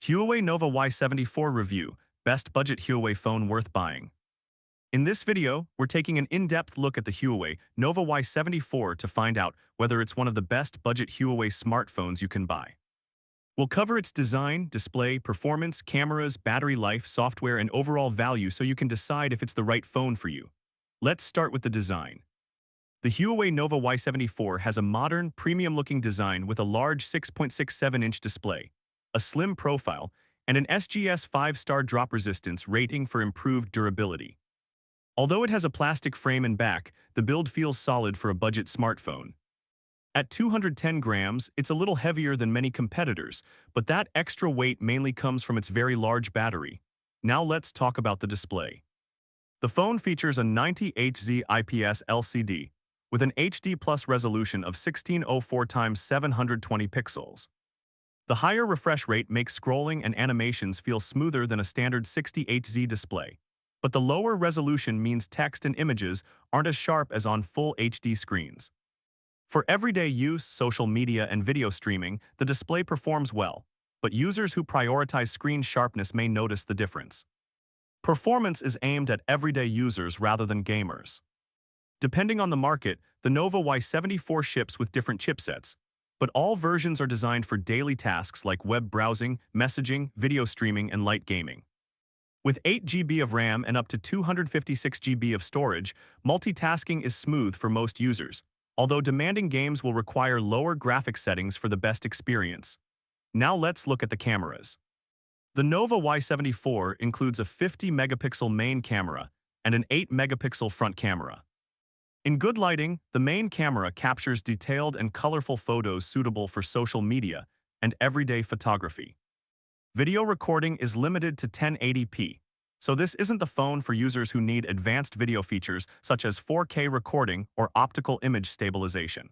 Huawei Nova Y74 Review, Best Budget Huawei Phone Worth Buying. In this video, we're taking an in-depth look at the Huawei Nova Y74 to find out whether it's one of the best budget Huawei smartphones you can buy. We'll cover its design, display, performance, cameras, battery life, software, and overall value so you can decide if it's the right phone for you. Let's start with the design. The Huawei Nova Y74 has a modern, premium-looking design with a large 6.67-inch display, a slim profile, and an SGS 5-star drop resistance rating for improved durability. Although it has a plastic frame and back, the build feels solid for a budget smartphone. At 210 grams, it's a little heavier than many competitors, but that extra weight mainly comes from its very large battery. Now let's talk about the display. The phone features a 90Hz IPS LCD with an HD Plus resolution of 1604 x 720 pixels. The higher refresh rate makes scrolling and animations feel smoother than a standard 60Hz display, but the lower resolution means text and images aren't as sharp as on full HD screens. For everyday use, social media, and video streaming, the display performs well, but users who prioritize screen sharpness may notice the difference. Performance is aimed at everyday users rather than gamers. Depending on the market, the Nova Y74 ships with different chipsets, but all versions are designed for daily tasks like web browsing, messaging, video streaming, and light gaming. With 8 GB of RAM and up to 256 GB of storage, multitasking is smooth for most users, although demanding games will require lower graphics settings for the best experience. Now let's look at the cameras. The Nova Y74 includes a 50-megapixel main camera and an 8-megapixel front camera. In good lighting, the main camera captures detailed and colorful photos suitable for social media and everyday photography. Video recording is limited to 1080p, so this isn't the phone for users who need advanced video features such as 4K recording or optical image stabilization.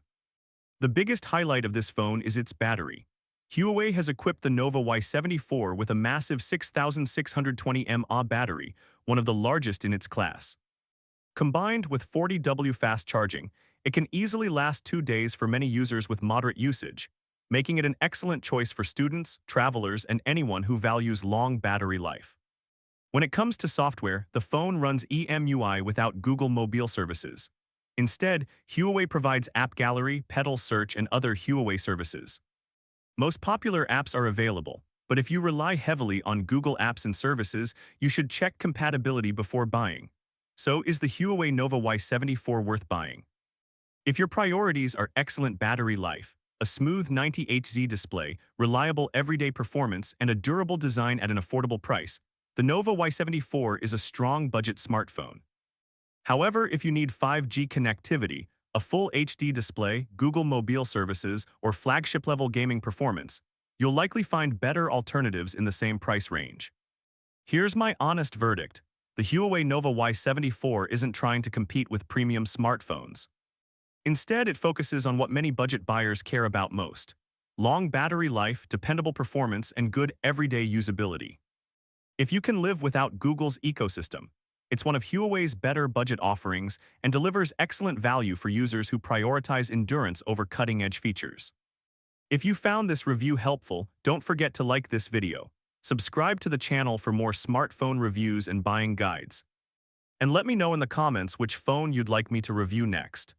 The biggest highlight of this phone is its battery. Huawei has equipped the Nova Y74 with a massive 6620 mAh battery, one of the largest in its class. Combined with 40W fast charging, it can easily last 2 days for many users with moderate usage, making it an excellent choice for students, travelers, and anyone who values long battery life. When it comes to software, the phone runs EMUI without Google Mobile services. Instead, Huawei provides App Gallery, Pedal Search, and other Huawei services. Most popular apps are available, but if you rely heavily on Google Apps and services, you should check compatibility before buying. So, is the Huawei Nova Y74 worth buying? If your priorities are excellent battery life, a smooth 90Hz display, reliable everyday performance, and a durable design at an affordable price, the Nova Y74 is a strong budget smartphone. However, if you need 5G connectivity, a full HD display, Google Mobile services, or flagship-level gaming performance, you'll likely find better alternatives in the same price range. Here's my honest verdict. The Huawei Nova Y74 isn't trying to compete with premium smartphones. Instead, it focuses on what many budget buyers care about most: long battery life, dependable performance, and good everyday usability. If you can live without Google's ecosystem, it's one of Huawei's better budget offerings and delivers excellent value for users who prioritize endurance over cutting-edge features. If you found this review helpful, don't forget to like this video. Subscribe to the channel for more smartphone reviews and buying guides. And let me know in the comments which phone you'd like me to review next.